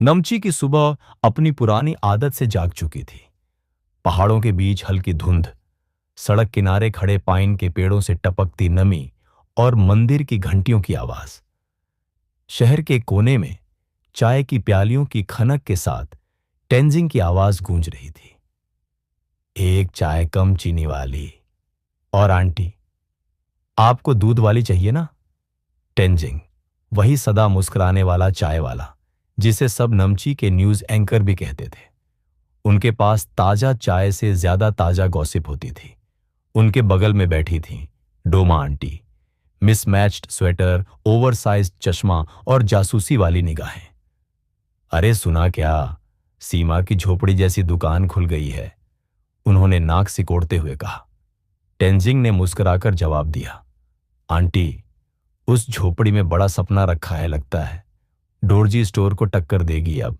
नमची की सुबह अपनी पुरानी आदत से जाग चुकी थी। पहाड़ों के बीच हल्की धुंध, सड़क किनारे खड़े पाइन के पेड़ों से टपकती नमी और मंदिर की घंटियों की आवाज। शहर के कोने में चाय की प्यालियों की खनक के साथ टेंजिंग की आवाज गूंज रही थी। एक चाय कम चीनी वाली। और आंटी, आपको दूध वाली चाहिए ना? टेंजिंग, वही सदा मुस्कुराने वाला चाय वाला जिसे सब नमची के न्यूज एंकर भी कहते थे। उनके पास ताजा चाय से ज्यादा ताजा गॉसिप होती थी। उनके बगल में बैठी थीं Doma aunty, mismatched sweater, oversized चश्मा और जासूसी वाली निगाहें। अरे सुना क्या, सीमा की झोपड़ी जैसी दुकान खुल गई है, उन्होंने नाक सिकोड़ते हुए कहा। टेंजिंग ने मुस्कुराकर जवाब दिया, आंटी, उस झोपड़ी में बड़ा सपना रखा है, लगता है डोरजी स्टोर को टक्कर देगी अब।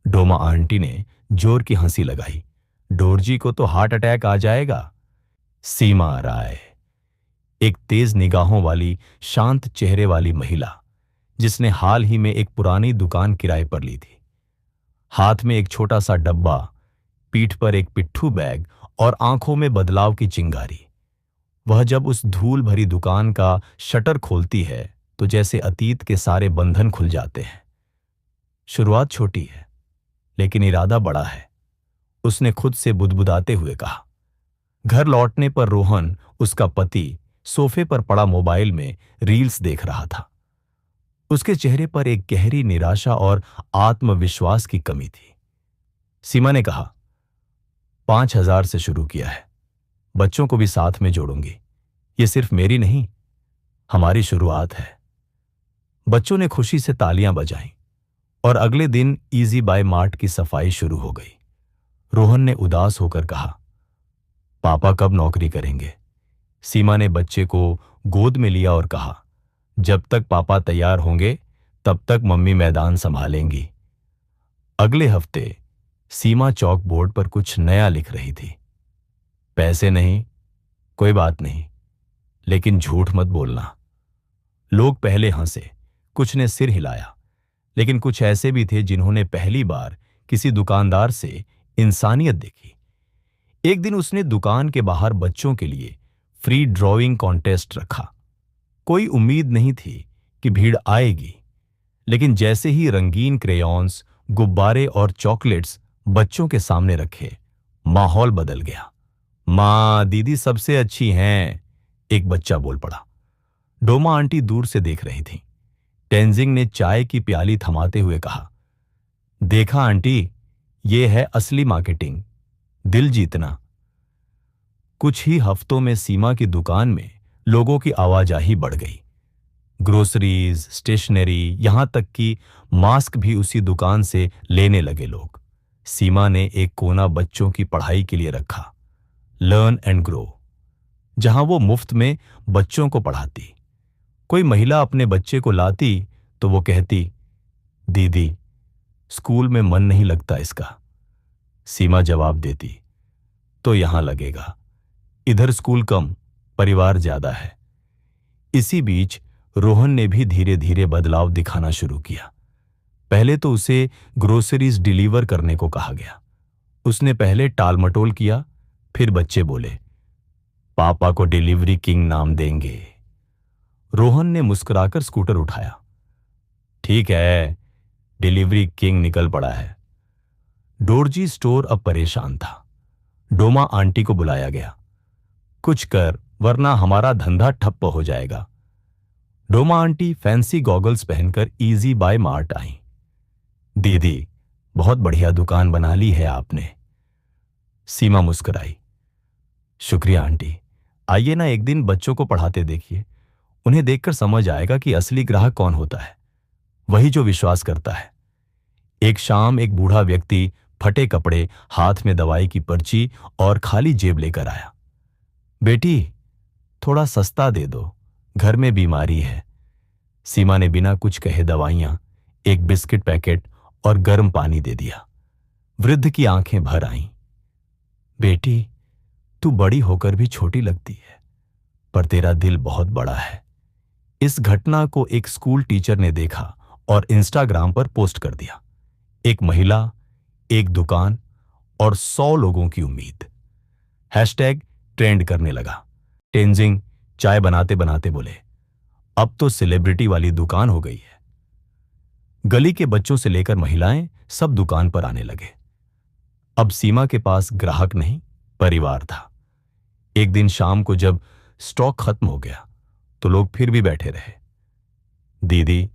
डोमा आंटी ने जोर की हंसी लगाई। डोरजी को तो हार्ट अटैक आ जाएगा। सीमा राय, एक तेज निगाहों वाली शांत चेहरे वाली महिला जिसने हाल ही में एक पुरानी दुकान किराए पर ली थी। हाथ में एक छोटा सा डब्बा, पीठ पर एक पिट्ठू बैग और आंखों में बदलाव की चिंगारी। वह जब उस धूल भरी दुकान का शटर खोलती है तो जैसे अतीत के सारे बंधन खुल जाते हैं। शुरुआत छोटी है लेकिन इरादा बड़ा है, उसने खुद से बुदबुदाते हुए कहा। घर लौटने पर रोहन, उसका पति, सोफे पर पड़ा मोबाइल में रील्स देख रहा था। उसके चेहरे पर एक गहरी निराशा और आत्मविश्वास की कमी थी। सीमा ने कहा, 5,000 से शुरू किया है, बच्चों को भी साथ में जोड़ूंगी। ये सिर्फ मेरी नहीं, हमारी शुरुआत है। बच्चों ने खुशी से तालियां बजाईं और अगले दिन इजी बाय मार्ट की सफाई शुरू हो गई। रोहन ने उदास होकर कहा, पापा कब नौकरी करेंगे? सीमा ने बच्चे को गोद में लिया और कहा, जब तक पापा तैयार होंगे तब तक मम्मी मैदान संभालेंगी। अगले हफ्ते सीमा चौक बोर्ड पर कुछ नया लिख रही थी। पैसे नहीं, कोई बात नहीं, लेकिन झूठ मत बोलना। लोग पहले हंसे, कुछ ने सिर हिलाया, लेकिन कुछ ऐसे भी थे जिन्होंने पहली बार किसी दुकानदार से इंसानियत देखी। एक दिन उसने दुकान के बाहर बच्चों के लिए फ्री ड्राइंग कॉन्टेस्ट रखा। कोई उम्मीद नहीं थी कि भीड़ आएगी, लेकिन जैसे ही रंगीन क्रेयॉन्स, गुब्बारे और चॉकलेट्स बच्चों के सामने रखे, माहौल बदल गया। माँ, दीदी सबसे अच्छी हैं, एक बच्चा बोल पड़ा। डोमा आंटी दूर से देख रही थी। टेंजिंग ने चाय की प्याली थमाते हुए कहा, देखा आंटी, ये है असली मार्केटिंग, दिल जीतना। कुछ ही हफ्तों में सीमा की दुकान में लोगों की आवाजाही बढ़ गई। ग्रोसरीज, स्टेशनरी, यहां तक कि मास्क भी उसी दुकान से लेने लगे लोग। सीमा ने एक कोना बच्चों की पढ़ाई के लिए रखा, लर्न एंड ग्रो, जहां वो मुफ्त में बच्चों को पढ़ाती। कोई महिला अपने बच्चे को लाती तो वो कहती, दीदी, स्कूल में मन नहीं लगता इसका। सीमा जवाब देती, तो यहां लगेगा, इधर स्कूल कम, परिवार ज्यादा है। इसी बीच रोहन ने भी धीरे धीरे बदलाव दिखाना शुरू किया। पहले तो उसे ग्रोसरीज डिलीवर करने को कहा गया। उसने पहले टालमटोल किया, फिर बच्चे बोले, पापा को डिलीवरी किंग नाम देंगे। रोहन ने मुस्कुराकर स्कूटर उठाया, ठीक है, डिलीवरी किंग निकल पड़ा है। डोरजी स्टोर अब परेशान था। डोमा आंटी को बुलाया गया, कुछ कर वरना हमारा धंधा ठप्प हो जाएगा। डोमा आंटी फैंसी गॉगल्स पहनकर इजी बाय मार्ट आई। दीदी, बहुत बढ़िया दुकान बना ली है आपने। सीमा मुस्कुराई, शुक्रिया आंटी, आइए ना एक दिन बच्चों को पढ़ाते देखिए, उन्हें देखकर समझ आएगा कि असली ग्राहक कौन होता है, वही जो विश्वास करता है। एक शाम एक बूढ़ा व्यक्ति फटे कपड़े, हाथ में दवाई की पर्ची और खाली जेब लेकर आया। बेटी, थोड़ा सस्ता दे दो, घर में बीमारी है। सीमा ने बिना कुछ कहे दवाइयां, एक बिस्किट पैकेट और गर्म पानी दे दिया। वृद्ध की आंखें भर आईं। बेटी, तू बड़ी होकर भी छोटी लगती है, पर तेरा दिल बहुत बड़ा है। इस घटना को एक स्कूल टीचर ने देखा और इंस्टाग्राम पर पोस्ट कर दिया। एक महिला, एक दुकान और 100 लोगों की उम्मीद। हैशटैग ट्रेंड करने लगा। टेंजिंग चाय बनाते बनाते बोले, अब तो सेलिब्रिटी वाली दुकान हो गई है। गली के बच्चों से लेकर महिलाएं सब दुकान पर आने लगे। अब सीमा के पास ग्राहक नहीं, परिवार था। एक दिन शाम को जब स्टॉक खत्म हो गया तो लोग फिर भी बैठे रहे। दीदी,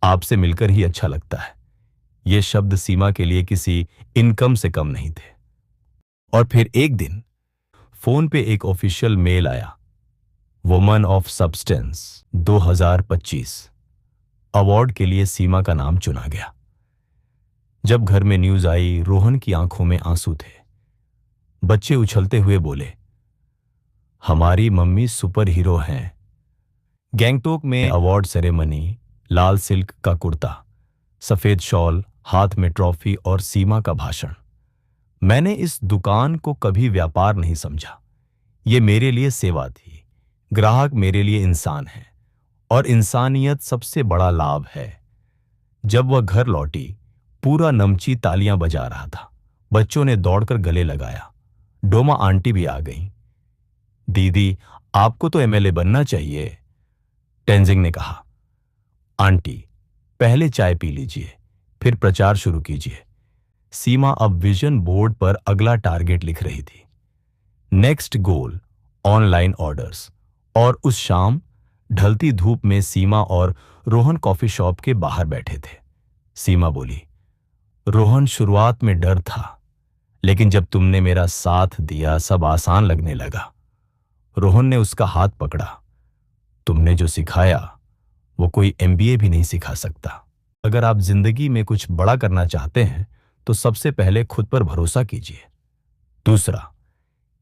आपसे मिलकर ही अच्छा लगता है। ये शब्द सीमा के लिए किसी इनकम से कम नहीं थे। और फिर एक दिन फोन पे एक ऑफिशियल मेल आया। वुमन ऑफ सब्सटेंस 2025 अवार्ड के लिए सीमा का नाम चुना गया। जब घर में न्यूज आई, रोहन की आंखों में आंसू थे। बच्चे उछलते हुए बोले, हमारी मम्मी सुपर हीरो हैं। गैंगटोक में अवार्ड सेरेमनी, लाल सिल्क का कुर्ता, सफेद शॉल, हाथ में ट्रॉफी और सीमा का भाषण। मैंने इस दुकान को कभी व्यापार नहीं समझा। ये मेरे लिए सेवा थी। ग्राहक मेरे लिए इंसान है और इंसानियत सबसे बड़ा लाभ है। जब वह घर लौटी, पूरा नमची तालियां बजा रहा था। बच्चों ने दौड़कर गले लगाया। डोमा आंटी भी आ गईं। दीदी, आपको तो एमएलए बनना चाहिए, टेंजिंग ने कहा। आंटी, पहले चाय पी लीजिए, फिर प्रचार शुरू कीजिए। सीमा अब विजन बोर्ड पर अगला टारगेट लिख रही थी। नेक्स्ट गोल, ऑनलाइन ऑर्डर्स। और उस शाम ढलती धूप में सीमा और रोहन कॉफी शॉप के बाहर बैठे थे। सीमा बोली, रोहन, शुरुआत में डर था, लेकिन जब तुमने मेरा साथ दिया सब आसान लगने लगा। रोहन ने उसका हाथ पकड़ा। तुमने जो सिखाया वो कोई एमबीए भी नहीं सिखा सकता। अगर आप जिंदगी में कुछ बड़ा करना चाहते हैं तो सबसे पहले खुद पर भरोसा कीजिए। दूसरा,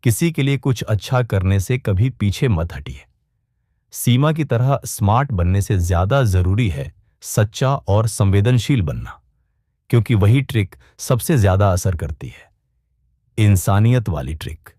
किसी के लिए कुछ अच्छा करने से कभी पीछे मत हटिए। सीमा की तरह स्मार्ट बनने से ज्यादा जरूरी है सच्चा और संवेदनशील बनना, क्योंकि वही ट्रिक सबसे ज्यादा असर करती है। इंसानियत वाली ट्रिक।